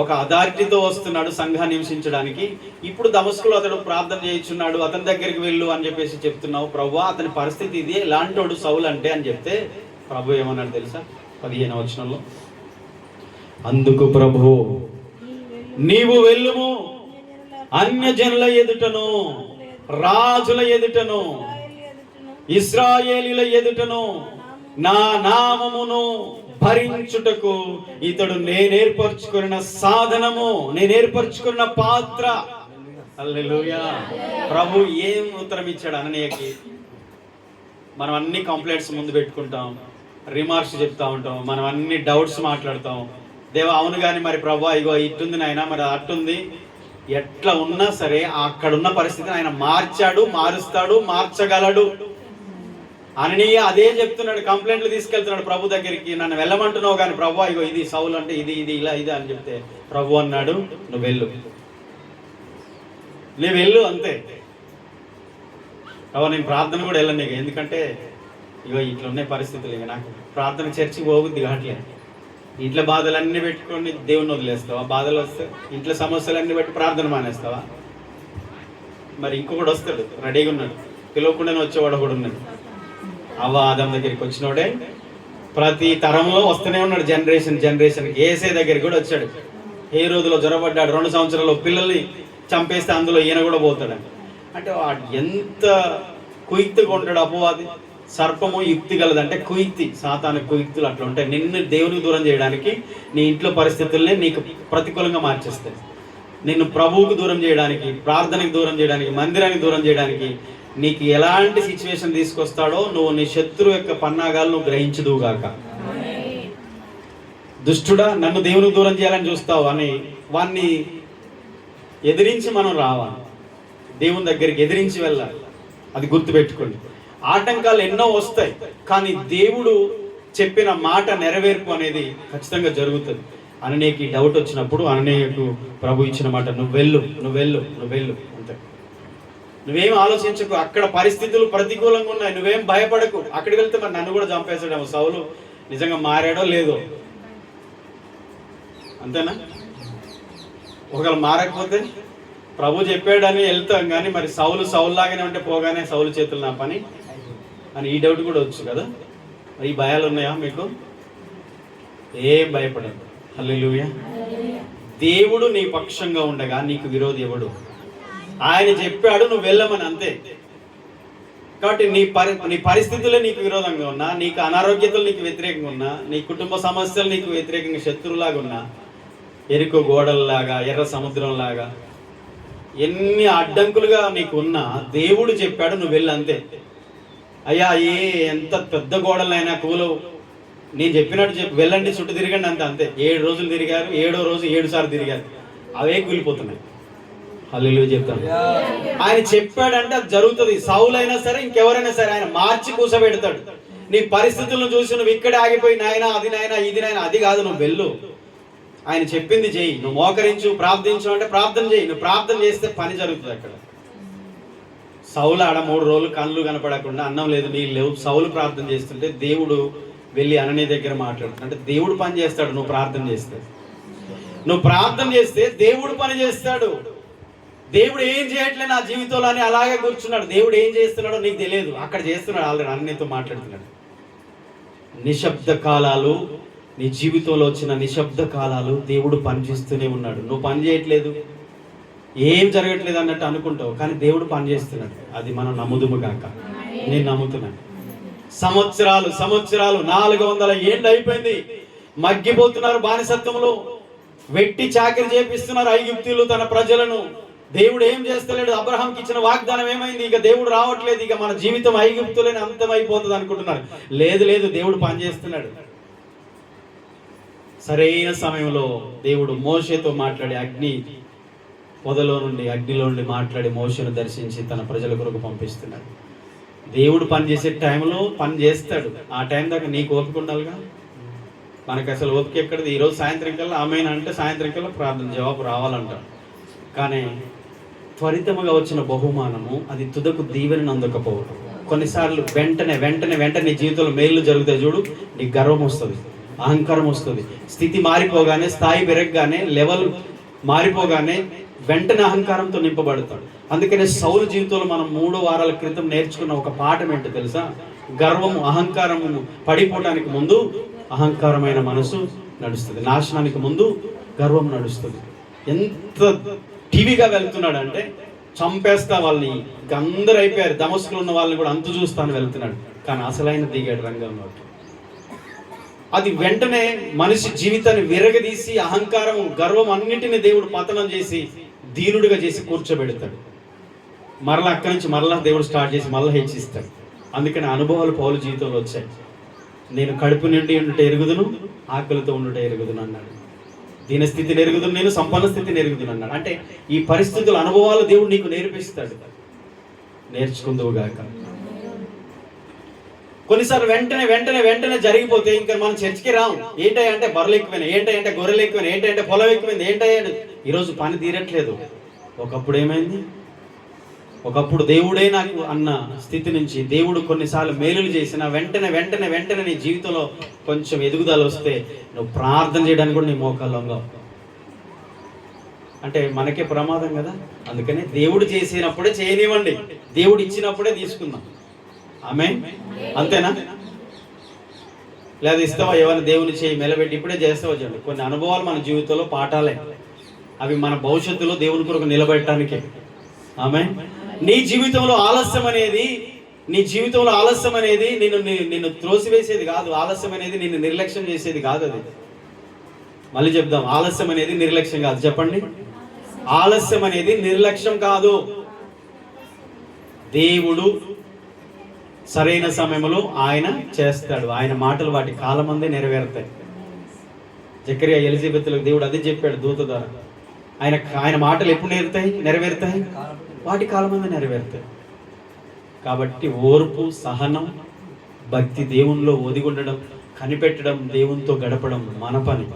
[SPEAKER 1] ఒక అథారిటీతో వస్తున్నాడు సంఘాన్ని హింసించడానికి. ఇప్పుడు దమస్కులో అతడు ప్రార్థన చేయించున్నాడు, అతని దగ్గరికి వెళ్ళు అని చెప్పేసి చెప్తున్నావు ప్రభువా, అతని పరిస్థితి ఇది, ఎలాంటోడు సౌలు అంటే అని చెప్తే ప్రభు ఏమన్నాడు తెలుసా? 15వ వచనంలో, అందుకు ప్రభువు నీవు వెళ్ళుము, అన్యజనుల ఎదుటను రాజుల ఎదుటను ఇశ్రాయేలీల ఎదుటను నా నామమును భరించుటకు ఇతడు నేనేర్పరచుకున్న సాధనము, నేనేర్పరచుకున్న పాత్ర. హల్లెలూయా. ప్రభు ఏం ఉత్తరం ఇచ్చాడు అననీయకి? మనం అన్ని కంప్లైంట్స్ ముందు పెట్టుకుంటాం, రిమార్క్స్ చెప్తా ఉంటాం, మనం అన్ని డౌట్స్ మాట్లాడతాం. దేవా అవును కానీ మరి ప్రభు ఇగో ఇట్టుంది నాయన, మరి అట్టుంది, ఎట్లా ఉన్నా సరే అక్కడున్న పరిస్థితిని ఆయన మార్చాడు, మారుస్తాడు, మార్చగలడు. అననీయ అదే చెప్తున్నాడు, కంప్లైంట్లు తీసుకెళ్తున్నాడు ప్రభు దగ్గరికి. నన్ను వెళ్ళమంటున్నావు కానీ ప్రభు ఇగో ఇది సౌలు అంటే ఇది ఇది ఇలా ఇది అని చెప్తే ప్రభు అన్నాడు, నువ్వు వెళ్ళు, నువ్వు వెళ్ళు అంతే. నేను ప్రార్థన కూడా వెళ్ళను ఇక, ఎందుకంటే ఇగో ఇట్లా ఉన్నాయి పరిస్థితులు, ఇక నాకు ప్రార్థన చర్చికి పోవద్ది కావట్లేదు. ఇంట్లో బాధలన్నీ పెట్టుకొని దేవుని వదిలేస్తావా? బాధలు వస్తే ఇంట్లో సమస్యలన్నీ బట్టి ప్రార్థన మానేస్తావా? మరి ఇంకొకటి వస్తాడు, రెడీగా ఉన్నాడు, పిలవకుండానే వచ్చేవాడు కూడా ఉన్నాడు. ఆదాం దగ్గరికి వచ్చినోడే ప్రతి తరంలో వస్తూనే ఉన్నాడు, జనరేషన్కి. ఏసే దగ్గరికి కూడా వచ్చాడు. ఏ రోజులో జ్వరపడ్డాడు, 2 సంవత్సరాల్లో పిల్లల్ని చంపేస్తే అందులో ఈయన కూడా పోతాడని. అంటే వాడు ఎంత కుయుక్తిగా ఉంటాడు అపవాది. సర్పము యుక్తి గలదంటే కుయుక్తి, సాతాను కుయుక్తులు అట్లా ఉంటాయి. నిన్ను దేవునికి దూరం చేయడానికి, నీ ఇంట్లో పరిస్థితుల్ని నీకు ప్రతికూలంగా మార్చేస్తాయి. నిన్ను ప్రభువుకు దూరం చేయడానికి, ప్రార్థనకు దూరం చేయడానికి, మందిరానికి దూరం చేయడానికి నీకు ఎలాంటి సిచ్యువేషన్ తీసుకొస్తాడో నువ్వు నీ శత్రువు యొక్క పన్నాగాలు నువ్వు గ్రహించదువుగాక. దుష్టుడా, నన్ను దేవునికి దూరం చేయాలని చూస్తావు అని వాన్ని ఎదిరించి మనం రావాలి, దేవుని దగ్గరికి ఎదిరించి వెళ్ళాలి. అది గుర్తుపెట్టుకోండి. ఆటంకాలు ఎన్నో వస్తాయి, కానీ దేవుడు చెప్పిన మాట నెరవేర్పు అనేది ఖచ్చితంగా జరుగుతుంది. అననీయకి డౌట్ వచ్చినప్పుడు అననీయకు ప్రభు ఇచ్చిన మాట, నువ్వు వెళ్ళు, నువ్వు వెళ్ళు, నువ్వు వెళ్ళు అంతే. నువ్వేం ఆలోచించకు, అక్కడ పరిస్థితులు ప్రతికూలంగా ఉన్నాయి, నువ్వేం భయపడకు. అక్కడికి వెళ్తే మరి నన్ను కూడా చంపేసాడేమో, సౌలు నిజంగా మారాడో లేదో, అంతేనా? ఒకవేళ మారకపోతే ప్రభు చెప్పాడని వెళ్తాం, కానీ మరి సౌలు లాగానే ఉంటే పోగానే సౌలు చేతులు నా పని అని ఈ డౌట్ కూడా వచ్చు కదా. ఈ భయాలు ఉన్నాయా మీకు? ఏం భయపడదు. హల్లెలూయా. దేవుడు నీ పక్షంగా ఉండగా నీకు విరోధి ఎవడు? ఆయన చెప్పాడు నువ్వు వెళ్ళమని, అంతే. కాబట్టి నీ పరిస్థితులే నీకు విరోధంగా ఉన్నా, నీకు అనారోగ్యతలు నీకు వ్యతిరేకంగా ఉన్నా, నీ కుటుంబ సమస్యలు నీకు వ్యతిరేకంగా శత్రువులాగా ఉన్నా, ఎరుకో గోడల్లాగా, ఎర్ర సముద్రంలాగా ఎన్ని అడ్డంకులుగా నీకు ఉన్నా దేవుడు చెప్పాడు నువ్వు వెళ్ళి, అంతే. అయ్యా ఎంత పెద్ద గోడలైనా కూలవు, నేను చెప్పినట్టు చెప్పి వెళ్ళండి, చుట్టూ తిరగండి అంతే. అంతే 7 రోజులు తిరిగారు, 7వ రోజు 7 సార్లు తిరిగారు, అవే కూలిపోతున్నాయి. హల్లెలూయా చెప్తాను. ఆయన చెప్పాడంటే అది జరుగుతుంది. సౌలు అయినా సరే ఇంకెవరైనా సరే ఆయన మార్చి కూసబెడతాడు. నీ పరిస్థితులను చూసి నువ్వు ఇక్కడే ఆగిపోయి నాయనా అది నాయనా ఇది నాయనా అది కాదు, నువ్వు వెళ్ళు, ఆయన చెప్పింది చెయ్యి. నువ్వు మోకరించు, ప్రార్థించు అంటే ప్రార్థన చేయి. నువ్వు ప్రార్థన చేస్తే పని జరుగుతుంది. అక్కడ సౌలు ఆడ 3 రోజులు కళ్ళు కనపడకుండా, అన్నం లేదు నీళ్ళు లేవు, సౌలు ప్రార్థన చేస్తుంటే దేవుడు వెళ్ళి అననీయ దగ్గర మాట్లాడుతున్నాడు. అంటే దేవుడు పని చేస్తాడు. నువ్వు ప్రార్థన చేస్తే దేవుడు పని చేస్తాడు. దేవుడు ఏం చేయట్లే నా జీవితంలో అని అలాగే కూర్చున్నాడు. దేవుడు ఏం చేస్తున్నాడో నీకు తెలియదు, అక్కడ చేస్తున్నాడు. ఆల్రెడీ అననీయతో మాట్లాడుతున్నాడు. నిశ్శబ్ద కాలాలు, నీ జీవితంలో వచ్చిన నిశ్శబ్ద కాలాలు దేవుడు పనిచేస్తూనే ఉన్నాడు. నువ్వు పని చేయట్లేదు, ఏం జరగట్లేదు అన్నట్టు అనుకుంటావు, కానీ దేవుడు పని చేస్తున్నాడు. అది మనం నమ్ముదుము కాక. నేను నమ్ముతున్నాను. సంవత్సరాలు 400 ఏళ్ళు అయిపోయింది, మగ్గిపోతున్నారు బానిసత్వంలో, వెట్టి చాకిరి చేపిస్తున్నారు ఐగుప్తీయులు తన ప్రజలను. దేవుడు ఏం చేస్తలేడు. అబ్రహాంకి ఇచ్చిన వాగ్దానం ఏమైంది? ఇక దేవుడు రావట్లేదు, ఇక మన జీవితం ఐగుప్తులోనే అంతమైపోతుంది అనుకుంటున్నారు. లేదు లేదు, దేవుడు పనిచేస్తున్నాడు. సరైన సమయంలో దేవుడు మోషేతో మాట్లాడి అగ్నిలో నుండి మాట్లాడి మోషేను దర్శించి తన ప్రజల కొరకు పంపిస్తున్నాడు. దేవుడు పని చేసే టైంలో పని చేస్తాడు. ఆ టైం దాకా నీకు ఓపిక ఉండాలిగా. మనకు అసలు ఓపిక ఎక్కడిది? ఈరోజు సాయంత్రం కల్లా ఆమెను అంటే సాయంత్రం కల్లా ప్రార్థన జవాబు రావాలంటారు. కానీ త్వరితముగా వచ్చిన బహుమానము అది తుదకు దీవెని అందకపోవడం. కొన్నిసార్లు వెంటనే జీవితంలో మేలు జరుగుతాయి చూడు, నీకు గర్వం వస్తుంది, అహంకారం వస్తుంది. స్థితి మారిపోగానే, స్థాయి పెరగగానే, లెవెల్ మారిపోగానే వెంటనే అహంకారంతో నింపబడతాడు. అందుకనే సౌలు జీవితంలో మనం 3 వారాల క్రితం నేర్చుకున్న ఒక పాఠం ఏంటో తెలుసా? గర్వము, అహంకారము పడిపోవడానికి ముందు అహంకారమైన మనసు నడుస్తుంది, నాశనానికి ముందు గర్వం నడుస్తుంది. ఎంత టీవీగా వెళ్తున్నాడు అంటే చంపేస్తా వాళ్ళని, ఇంక అందరూ అయిపోయారు, దమస్కులు ఉన్న వాళ్ళని కూడా అంతు చూస్తాను వెళ్తున్నాడు. కానీ అసలైన దిగాడు రంగంలో. అది వెంటనే మనిషి జీవితాన్ని విరగదీసి అహంకారం, గర్వం అన్నింటినీ దేవుడు పతనం చేసి దీనుడిగా చేసి కూర్చోబెడతాడు. మరలా అక్కడి నుంచి మరలా దేవుడు స్టార్ట్ చేసి మరలా హెచ్చిస్తాడు. అందుకని అనుభవాలు పౌలు జీవితంలో వచ్చాయి. నేను కడుపు నిండి ఉండుట ఎరుగుదును, ఆకలితో ఉండుట ఎరుగుదును అన్నాడు. దీన స్థితిని ఎరుగుదును, నేను సంపన్న స్థితిని ఎరుగుదును అన్నాడు. అంటే ఈ పరిస్థితుల అనుభవాలు దేవుడు నీకు నేర్పిస్తాడు. నేర్చుకుందువుగాక. కొన్నిసార్లు వెంటనే జరిగిపోతే ఇంకా మనం చర్చికి రాము. ఏంటంటే బర్రెలు ఎక్కువైనాయి, ఏంటంటే గొర్రెలు ఎక్కువైనాయి, ఏంటంటే పొలం ఎక్కువైంది, ఏంటంటే ఈరోజు పని తీరట్లేదు. ఒకప్పుడు ఏమైంది? ఒకప్పుడు దేవుడే నాకు అన్న స్థితి నుంచి దేవుడు కొన్నిసార్లు మేలులు చేసిన వెంటనే నీ జీవితంలో కొంచెం ఎదుగుదల వస్తే నువ్వు ప్రార్థన చేయడానికి కూడా నీ మోకాల్లో ఉంగవు. అంటే మనకే ప్రమాదం కదా. అందుకని దేవుడు చేసినప్పుడే చేయనివ్వండి, దేవుడు ఇచ్చినప్పుడే తీసుకుందాం. ఆమేన్. అంతేనా? లేదా ఇస్తావా? ఏమైనా దేవుని చేయి మెలబెట్టి ఇప్పుడే చేస్తావా? చూడండి, కొన్ని అనుభవాలు మన జీవితంలో పాఠాలే. అవి మన భవిష్యత్తులో దేవుని కొరకు నిలబెట్టడానికే. ఆమేన్. నీ జీవితంలో ఆలస్యం అనేది నిన్ను త్రోసివేసేది కాదు. ఆలస్యం అనేది నిన్ను నిర్లక్ష్యం చేసేది కాదు. అది మళ్ళీ చెప్దాం, ఆలస్యం అనేది నిర్లక్ష్యం కాదు. చెప్పండి, ఆలస్యం అనేది నిర్లక్ష్యం కాదు. దేవుడు సరైన సమయంలో ఆయన చేస్తాడు. ఆయన మాటలు వాటి కాలమందే నెరవేరుతాయి. జకరియా ఎలిజబెత్లకు దేవుడు అదే చెప్పాడు దూత ద్వారా. ఆయన మాటలు ఎప్పుడు నెరవేరుతాయి? వాటి కాలమందే నెరవేరుతాయి. కాబట్టి ఓర్పు, సహనం, భక్తి, దేవునిలో ఒదిగుండడం, కనిపెట్టడం, దేవునితో గడపడం మన పని.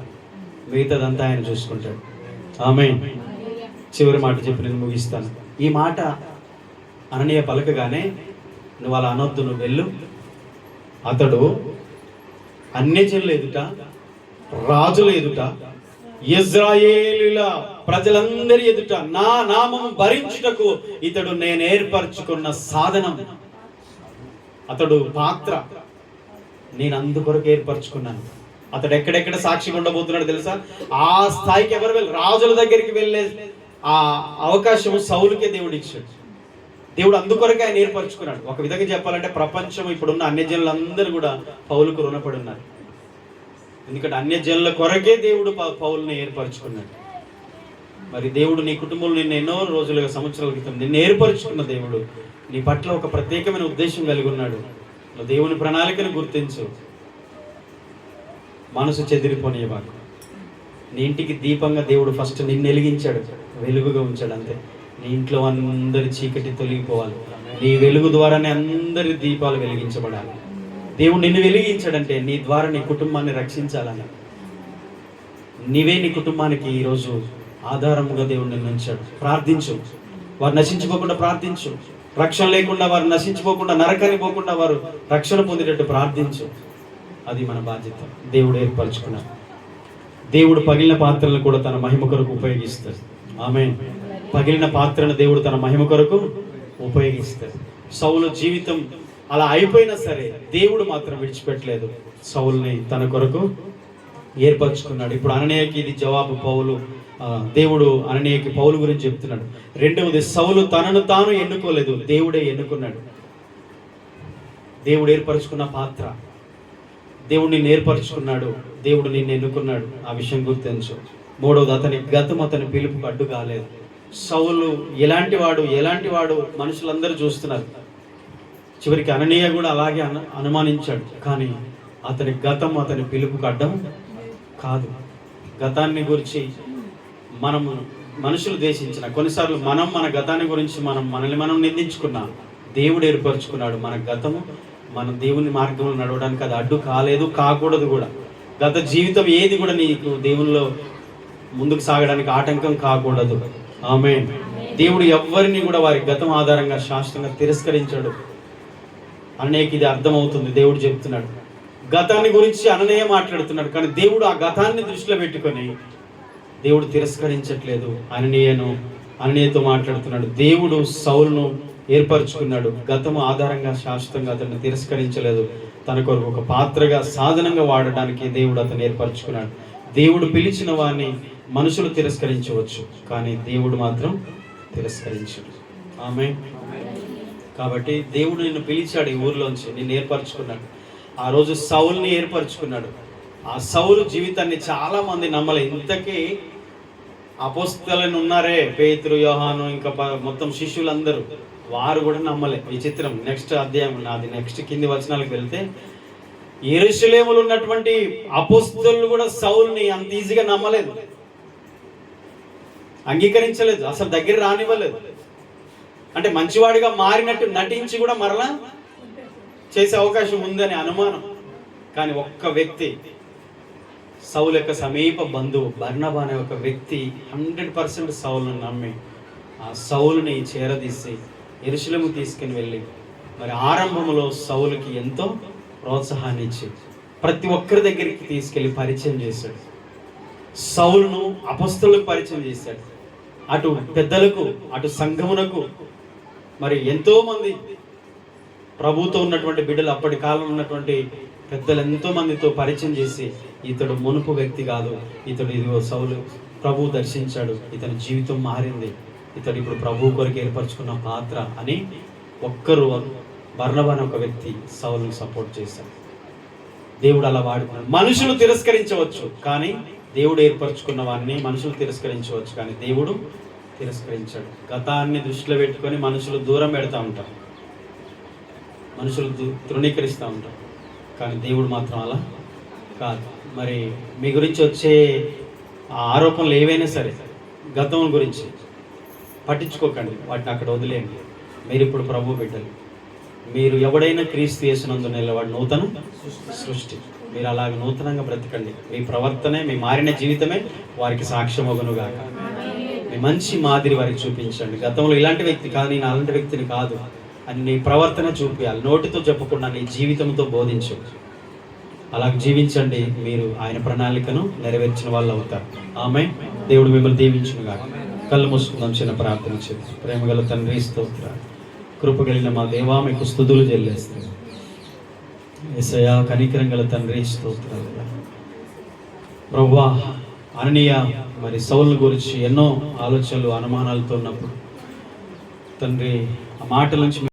[SPEAKER 1] మిగతాదంతా ఆయన చూసుకుంటాడు. ఆమేన్. చివరి మాట చెప్పి నేను ముగిస్తాను. ఈ మాట అననీయ పలకగానే, నువ్వు అలా అనొద్దు, నువ్వు వెళ్ళు, అతడు అన్యజనుల ఎదుట, రాజుల ఎదుట, ఇశ్రాయేలీయుల ప్రజలందరి ఎదుట నా నామము భరించుటకు ఇతడు నేను ఏర్పరచుకున్న సాధనం, అతడు పాత్ర, నేను అందుకొరకు ఏర్పరచుకున్నాను. అతడు ఎక్కడెక్కడ సాక్షిగా ఉండబోతున్నాడు తెలుసా? ఆ స్థాయికి ఎవరు రాజుల దగ్గరికి వెళ్ళే ఆ అవకాశం సౌలుకే దేవుడు ఇచ్చాడు. దేవుడు అందుకొరకే ఆయన ఏర్పరచుకున్నాడు. ఒక విధంగా చెప్పాలంటే ప్రపంచం ఇప్పుడున్న అన్యజనులందరూ కూడా పౌలుకు రుణపడి ఉన్నారు. ఎందుకంటే అన్యజనుల కొరకే దేవుడు పౌలుని ఏర్పరచుకున్నాడు. మరి దేవుడు నీ కుటుంబంలో నిన్ను ఎన్నో రోజులుగా, సంవత్సరాల క్రితం నిన్ను ఏర్పరచుకున్న దేవుడు నీ పట్ల ఒక ప్రత్యేకమైన ఉద్దేశం కలిగి ఉన్నాడు. నువ్వు దేవుని ప్రణాళికను గుర్తించు. మనసు చెదిరిపోనివ్వకు. నీ ఇంటికి దీపంగా దేవుడు ఫస్ట్ నిన్ను వెలిగించాడు, వెలుగుగా ఉంచాడు. అంతే. నీ ఇంట్లో అందరి చీకటి తొలగిపోవాలి. నీ వెలుగు ద్వారానే అందరి దీపాలు వెలిగించబడాలి. దేవుడు నిన్ను వెలిగించాడంటే నీ ద్వారా నీ కుటుంబాన్ని రక్షించాలని. నీవే నీ కుటుంబానికి ఈరోజు ఆధారముగా దేవుడు నిన్ను ఉంచాడు. ప్రార్థించు. వారు నశించిపోకుండా ప్రార్థించు. రక్షణ లేకుండా వారు నశించిపోకుండా, నరకానికి పోకుండా వారు రక్షణ పొందేటట్టు ప్రార్థించు. అది మన బాధ్యత. దేవుడు ఏర్పరచుకున్నాడు. దేవుడు పగిలిన పాత్రలను కూడా తన మహిమ కొరకు ఉపయోగిస్తాడు. ఆమేన్. పగిలిన పాత్రను దేవుడు తన మహిమ కొరకు ఉపయోగిస్తాడు. సౌలు జీవితం అలా అయిపోయినా సరే దేవుడు మాత్రం విడిచిపెట్టలేదు. సౌలుని తన కొరకు ఏర్పరచుకున్నాడు. ఇప్పుడు అననీయకి ఇది జవాబు. దేవుడు అననీయకి పౌలు గురించి చెప్తున్నాడు. రెండవది, సౌలు తనను తాను ఎన్నుకోలేదు, దేవుడే ఎన్నుకున్నాడు. దేవుడు ఏర్పరచుకున్న పాత్ర. దేవుడు నిన్ను ఏర్పరచుకున్నాడు, దేవుడు నిన్ను ఎన్నుకున్నాడు. ఆ విషయం గుర్తించు. మూడవది, అతని గతం అతని పిలుపుకు అడ్డు కాలేదు. సౌలు ఎలాంటి వాడు మనుషులందరూ చూస్తున్నారు. చివరికి అననీయ కూడా అలాగే అనుమానించాడు. కానీ అతని గతం అతని పిలుపుకు అడ్డం కాదు. గతాన్ని గురించి మనుషులు దేశించిన కొన్నిసార్లు మన గతాన్ని గురించి మనల్ని నిందించుకున్నా. దేవుడు ఏర్పరచుకున్నాడు మన గతము. మన దేవుని మార్గంలో నడవడానికి అది అడ్డు కాలేదు, కాకూడదు కూడా. గత జీవితం ఏది కూడా నీకు దేవునిలో ముందుకు సాగడానికి ఆటంకం కాకూడదు. ఆమేన్. దేవుడు ఎవ్వరిని కూడా వారి గతం ఆధారంగా శాశ్వతంగా తిరస్కరించాడు. అననీయకి ఇది అర్థమవుతుంది. దేవుడు చెప్తున్నాడు. గతాన్ని గురించి అననీయ మాట్లాడుతున్నాడు, కానీ దేవుడు ఆ గతాన్ని దృష్టిలో పెట్టుకొని దేవుడు తిరస్కరించట్లేదు. అననీయతో మాట్లాడుతున్నాడు. దేవుడు సౌలును ఏర్పరచుకున్నాడు. గతము ఆధారంగా శాశ్వతంగా అతన్ని తిరస్కరించలేదు. తన కొరకు ఒక పాత్రగా సాధనంగా వాడడానికి దేవుడు అతన్ని ఏర్పరచుకున్నాడు. దేవుడు పిలిచిన వారిని మనుషులు తిరస్కరించవచ్చు, కానీ దేవుడు మాత్రం తిరస్కరించడు. ఆమేన్. కాబట్టి దేవుడు నిన్ను పిలిచాడు, ఈ ఊర్లోంచి నిన్ను ఏర్పరచుకున్నాడు. ఆ రోజు సౌలుని ఏర్పరచుకున్నాడు. ఆ సౌలు జీవితాన్ని చాలా మంది నమ్మలే. ఇంతకీ అపోస్తలులు ఉన్నారే, పేతురు, యోహాను, ఇంకా మొత్తం శిష్యులందరూ, వారు కూడా నమ్మలే. విచిత్రం. నెక్స్ట్ అధ్యాయం నెక్స్ట్ కింది వచనాలకు వెళ్తే, యెరూషలేములో ఉన్నటువంటి అపోస్తలులు కూడా సౌలుని అంత ఈజీగా నమ్మలేదు, అంగీకరించలేదు, అసలు దగ్గర రానివ్వలేదు. అంటే మంచివాడిగా మారినట్టు నటించి కూడా మరలా చేసే అవకాశం ఉందని అనుమానం. కానీ ఒక్క వ్యక్తి, సౌలు యొక్క సమీప బంధువు బర్నబా అనే ఒక వ్యక్తి 100% సౌలును నమ్మి ఆ సౌలుని చేరదీసి యెరూషలేముకు తీసుకుని వెళ్ళి మరి ఆరంభంలో సౌలుకి ఎంతో ప్రోత్సాహాన్ని ఇచ్చి ప్రతి ఒక్కరి దగ్గరికి తీసుకెళ్ళి పరిచయం చేశాడు. సౌలును అపొస్తలులకు పరిచయం చేశాడు. అటు పెద్దలకు, అటు సంఘమునకు, మరి ఎంతో మంది ప్రభుతో ఉన్నటువంటి బిడ్డలు, అప్పటి కాలంలో ఉన్నటువంటి పెద్దలు ఎంతో మందితో పరిచయం చేసి, ఇతడు మునుపు వ్యక్తి కాదు, ఇతడు ఇదిగో సౌలు ప్రభు దర్శించాడు, ఇతని జీవితం మారింది, ఇతడు ఇప్పుడు ప్రభు కొరకు ఏర్పరచుకున్న పాత్ర అని ఒక్కరు బర్నబా అనే ఒక వ్యక్తి సౌలును సపోర్ట్ చేశాడు. దేవుడు అలా వాడుకున్నాడు. మనుషులు తిరస్కరించవచ్చు, కానీ దేవుడు ఏర్పరచుకున్న వారిని మనుషులు తిరస్కరించవచ్చు, కానీ దేవుడు తిరస్కరించాడు. గతాన్ని దృష్టిలో పెట్టుకొని మనుషులు దూరం పెడతా ఉంటారు, మనుషులు తృణీకరిస్తూ ఉంటారు, కానీ దేవుడు మాత్రం అలా కాదు. మరి మీ గురించి వచ్చే ఆరోపణలు ఏవైనా సరే గతం గురించి పట్టించుకోకండి, వాటిని అక్కడ వదిలేయండి. మీరు ఇప్పుడు ప్రభు బిడ్డలు. మీరు ఎవడైనా క్రీస్తు యేసునందు నిలబడి నూతన సృష్టి. మీరు అలాగ నూతనంగా బ్రతకండి. మీ ప్రవర్తనే, మీ మారిన జీవితమే వారికి సాక్ష్యమగునుగాక. మీ మంచి మాదిరి వారికి చూపించండి. గతంలో ఇలాంటి వ్యక్తి కాదు, నేను అలాంటి వ్యక్తిని కాదు అని నీ ప్రవర్తన చూపించాలి. నోటితో చెప్పకుండా నీ జీవితంతో బోధించు. అలా జీవించండి, మీరు ఆయన ప్రణాళికను నెరవేర్చిన వాళ్ళు అవుతారు. ఆమేన్. దేవుడు మిమ్మల్ని దీవించునుగాక. కళ్ళు మూసుకుందాం, చిన్న ప్రార్థన చేద్దాం. ప్రేమగల తండ్రి స్తోత్రాలు, కృపగలిగిన మా దేవా మీకు స్తుతులు చెల్లిస్తాం. యేసయ్యా కనికరం గల తండ్రి స్తోత్రాలు. ప్రభువా, అననీయ మరి సౌలు గురించి ఎన్నో ఆలోచనలు, అనుమానాలతో ఉన్నప్పుడు తండ్రి ఆ మాటల నుంచి